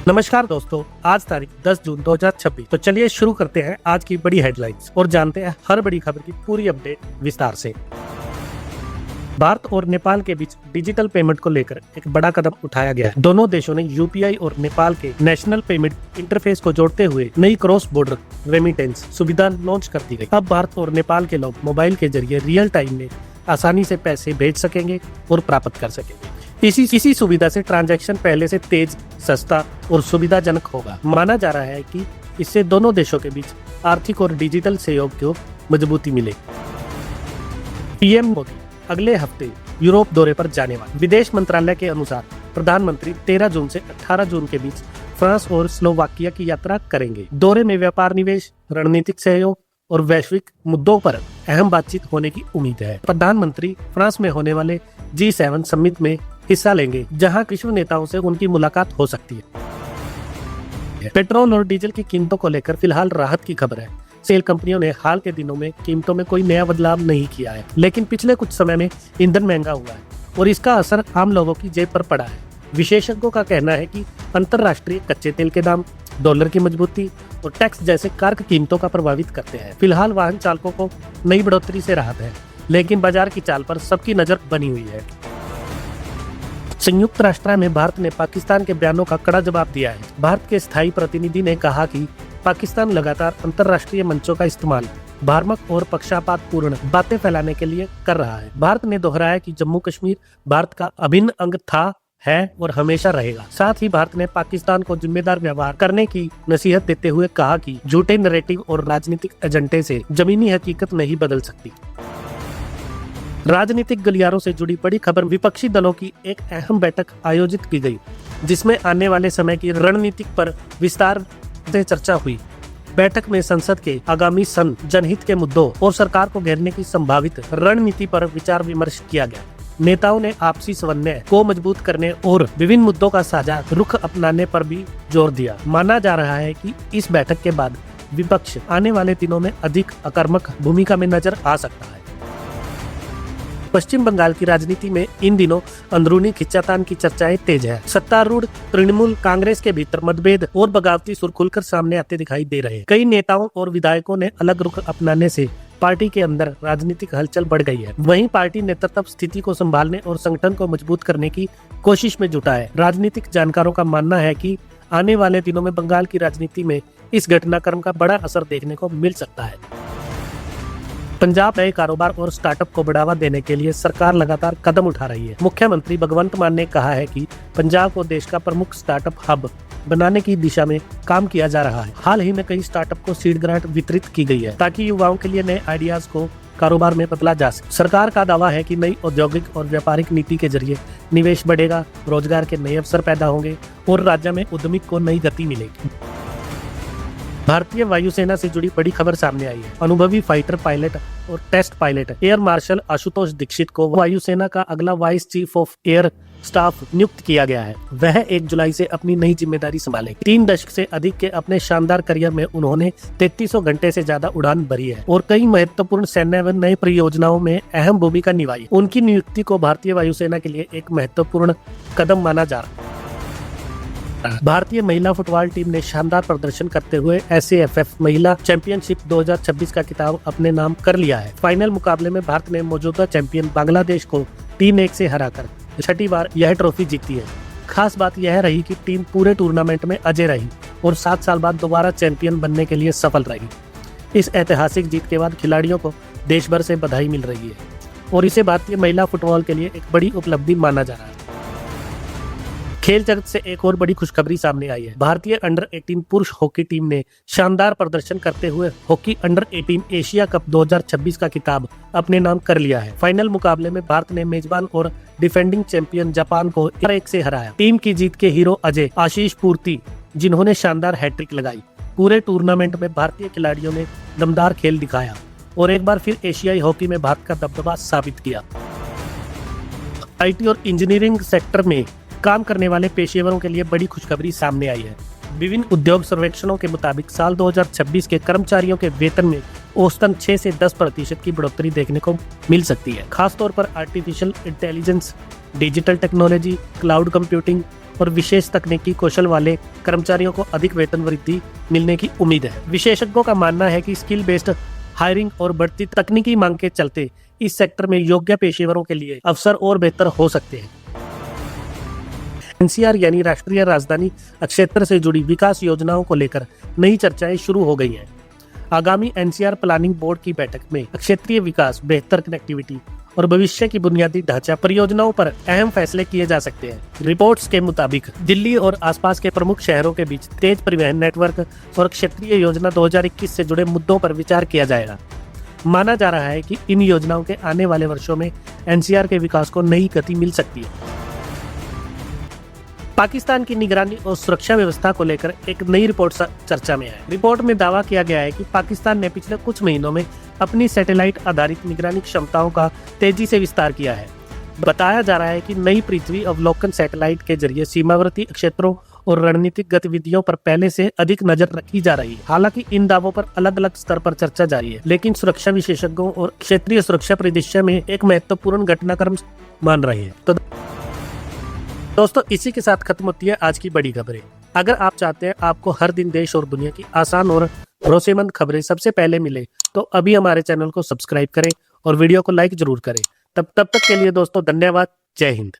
नमस्कार दोस्तों, आज तारीख 10 जून 2026। तो चलिए शुरू करते हैं आज की बड़ी हेडलाइंस और जानते हैं हर बड़ी खबर की पूरी अपडेट विस्तार से। भारत और नेपाल के बीच डिजिटल पेमेंट को लेकर एक बड़ा कदम उठाया गया है। दोनों देशों ने यूपीआई और नेपाल के नेशनल पेमेंट इंटरफेस को जोड़ते हुए नई क्रॉस बॉर्डर रेमिटेंस सुविधा लॉन्च कर दी गई। अब भारत और नेपाल के लोग मोबाइल के जरिए रियल टाइम में आसानी से पैसे भेज सकेंगे और प्राप्त कर सकेंगे। इसी सुविधा से ट्रांजैक्शन पहले से तेज, सस्ता और सुविधाजनक होगा। माना जा रहा है कि इससे दोनों देशों के बीच आर्थिक और डिजिटल सहयोग को मजबूती मिलेगी। पीएम मोदी अगले हफ्ते यूरोप दौरे पर जाने वाले। विदेश मंत्रालय के अनुसार प्रधानमंत्री 13 जून से 18 जून के बीच फ्रांस और स्लोवाकिया की यात्रा करेंगे। दौरे में व्यापार, निवेश, रणनीतिक सहयोग और वैश्विक मुद्दों पर अहम बातचीत होने की उम्मीद है। प्रधानमंत्री फ्रांस में होने वाले G7 समिट में हिस्सा लेंगे, जहां विश्व नेताओं से उनकी मुलाकात हो सकती है। पेट्रोल और डीजल की कीमतों को लेकर फिलहाल राहत की खबर है। सेल कंपनियों ने हाल के दिनों में कीमतों में कोई नया बदलाव नहीं किया है, लेकिन पिछले कुछ समय में ईंधन महंगा हुआ है और इसका असर आम लोगों की जेब पर पड़ा है। विशेषज्ञों का कहना है कि अंतर्राष्ट्रीय कच्चे तेल के दाम, डॉलर की मजबूती और टैक्स जैसे कारक कीमतों का प्रभावित करते हैं। फिलहाल वाहन चालकों को नई बढ़ोतरी से राहत है, लेकिन बाजार की चाल पर सबकी नजर बनी हुई है। संयुक्त राष्ट्र में भारत ने पाकिस्तान के बयानों का कड़ा जवाब दिया है। भारत के स्थायी प्रतिनिधि ने कहा कि पाकिस्तान लगातार अंतर्राष्ट्रीय मंचों का इस्तेमाल भ्रामक और पक्षपातपूर्ण बातें फैलाने के लिए कर रहा है। भारत ने दोहराया कि जम्मू कश्मीर भारत का अभिन्न अंग था, है और हमेशा रहेगा। साथ ही भारत ने पाकिस्तान को जिम्मेदार व्यवहार करने की नसीहत देते हुए कहा कि झूठे नैरेटिव और राजनीतिक एजेंडे से जमीनी हकीकत नहीं बदल सकती। राजनीतिक गलियारों से जुड़ी बड़ी खबर। विपक्षी दलों की एक अहम बैठक आयोजित की गई, जिसमें आने वाले समय की रणनीति पर विस्तार से चर्चा हुई। बैठक में संसद के आगामी सत्र, जनहित के मुद्दों और सरकार को घेरने की संभावित रणनीति पर विचार विमर्श किया गया। नेताओं ने आपसी समन्वय को मजबूत करने और विभिन्न मुद्दों का साझा रुख अपनाने पर भी जोर दिया। माना जा रहा है कि इस बैठक के बाद विपक्ष आने वाले दिनों में अधिक आक्रामक भूमिका में नजर आ सकता है। पश्चिम बंगाल की राजनीति में इन दिनों अंदरूनी खिंचातान की चर्चाएं तेज है। सत्तारूढ़ तृणमूल कांग्रेस के भीतर मतभेद और बगावती सुर खुलकर सामने आते दिखाई दे रहे हैं। कई नेताओं और विधायकों ने अलग रुख अपनाने से पार्टी के अंदर राजनीतिक हलचल बढ़ गई है। वहीं पार्टी नेतृत्व स्थिति को संभालने और संगठन को मजबूत करने की कोशिश में जुटा है। राजनीतिक जानकारों का मानना है कि आने वाले दिनों में बंगाल की राजनीति में इस घटनाक्रम का बड़ा असर देखने को मिल सकता है। पंजाब नए कारोबार और स्टार्टअप को बढ़ावा देने के लिए सरकार लगातार कदम उठा रही है। मुख्यमंत्री भगवंत मान ने कहा है कि पंजाब को देश का प्रमुख स्टार्टअप हब बनाने की दिशा में काम किया जा रहा है। हाल ही में कई स्टार्टअप को सीड ग्रांट वितरित की गई है, ताकि युवाओं के लिए नए आइडियाज को कारोबार में बदला जा सके। सरकार का दावा है कि नई औद्योगिक और व्यापारिक नीति के जरिए निवेश बढ़ेगा, रोजगार के नए अवसर पैदा होंगे और राज्य में उद्यमिक को नई गति मिलेगी। भारतीय वायुसेना से जुड़ी बड़ी खबर सामने आई है। अनुभवी फाइटर पायलट और test pilot air marshal Ashutosh Dikshit को वायुसेना का अगला vice chief of air staff नियुक्त किया गया है। वह 1 जुलाई से अपनी नई जिम्मेदारी संभालेंगे। 3 दशक से अधिक के अपने शानदार करियर में उन्होंने 3300 घंटे से ज्यादा उड़ान भरी है और कई महत्वपूर्ण सैन्य व नई परियोजनाओं में अहम भूमिका निभाई। उनकी नियुक्ति को भारतीय वायुसेना के लिए एक महत्वपूर्ण कदम माना जा रहा है। भारतीय महिला फुटबॉल टीम ने शानदार प्रदर्शन करते हुए SAFF महिला चैंपियनशिप 2026 का खिताब अपने नाम कर लिया है। फाइनल मुकाबले में भारत ने मौजूदा चैंपियन बांग्लादेश को 3-1 से हराकर छठी बार यह ट्रॉफी जीती है। खास बात यह रही कि टीम पूरे टूर्नामेंट में अजय रही और 7 साल बाद दोबारा चैंपियन बनने के लिए सफल रही। इस ऐतिहासिक जीत के बाद खिलाड़ियों को देश भर से बधाई मिल रही है और इसे भारतीय महिला फुटबॉल के लिए एक बड़ी उपलब्धि माना जा रहा है। खेल जगत से एक और बड़ी खुशखबरी सामने आई है। भारतीय अंडर 18 पुरुष हॉकी टीम ने शानदार प्रदर्शन करते हुए हॉकी अंडर 18 एशिया कप 2026 का खिताब अपने नाम कर लिया है। फाइनल मुकाबले में भारत ने मेजबान और डिफेंडिंग चैंपियन जापान को 1 से हराया। टीम की जीत के हीरो अजय आशीष पूर्ति, जिन्होंने शानदार हैट्रिक लगाई। पूरे टूर्नामेंट में भारतीय खिलाड़ियों ने दमदार खेल दिखाया और एक बार फिर एशियाई हॉकी में भारत का दबदबा साबित किया। IT और इंजीनियरिंग सेक्टर में काम करने वाले पेशेवरों के लिए बड़ी खुशखबरी सामने आई है। विभिन्न उद्योग सर्वेक्षणों के मुताबिक साल 2026 के कर्मचारियों के वेतन में औसतन 6 से 10% की बढ़ोतरी देखने को मिल सकती है। खासतौर पर artificial intelligence, digital technology, cloud computing और विशेष तकनीकी कौशल वाले कर्मचारियों को अधिक वेतन वृद्धि मिलने की उम्मीद है। विशेषज्ञों का मानना है कि स्किल बेस्ड हायरिंग और बढ़ती तकनीकी मांग के चलते इस सेक्टर में योग्य पेशेवरों के लिए अवसर और बेहतर हो सकते हैं। एनसीआर यानी राष्ट्रीय राजधानी क्षेत्र से जुड़ी विकास योजनाओं को लेकर नई चर्चाएं शुरू हो गई हैं। आगामी एनसीआर प्लानिंग बोर्ड की बैठक में क्षेत्रीय विकास, बेहतर कनेक्टिविटी और भविष्य की बुनियादी ढांचा परियोजनाओं पर अहम फैसले किए जा सकते हैं। रिपोर्ट्स के मुताबिक दिल्ली और आसपास के प्रमुख शहरों के बीच तेज परिवहन नेटवर्क और क्षेत्रीय योजना 2021 से जुड़े मुद्दों पर विचार किया जाएगा। माना जा रहा है कि इन योजनाओं के आने वाले वर्षों में एनसीआर के विकास को नई गति मिल सकती है। पाकिस्तान की निगरानी और सुरक्षा व्यवस्था को लेकर एक नई रिपोर्ट चर्चा में है। रिपोर्ट में दावा किया गया है कि पाकिस्तान ने पिछले कुछ महीनों में अपनी सैटेलाइट आधारित निगरानी क्षमताओं का तेजी से विस्तार किया है। बताया जा रहा है कि नई पृथ्वी अवलोकन सैटेलाइट के जरिए सीमावर्ती क्षेत्रों और रणनीतिक गतिविधियों पर पहले से अधिक नजर रखी जा रही है। हालांकि इन दावों पर अलग अलग स्तर पर चर्चा जारी है, लेकिन सुरक्षा विशेषज्ञों और क्षेत्रीय सुरक्षा परिदृश्य में एक महत्वपूर्ण घटनाक्रम मान रहे हैं। तो दोस्तों, इसी के साथ खत्म होती है आज की बड़ी खबरें। अगर आप चाहते हैं आपको हर दिन देश और दुनिया की आसान और भरोसेमंद खबरें सबसे पहले मिले, तो अभी हमारे चैनल को सब्सक्राइब करें और वीडियो को लाइक जरूर करें। तब तक के लिए दोस्तों धन्यवाद। जय हिंद।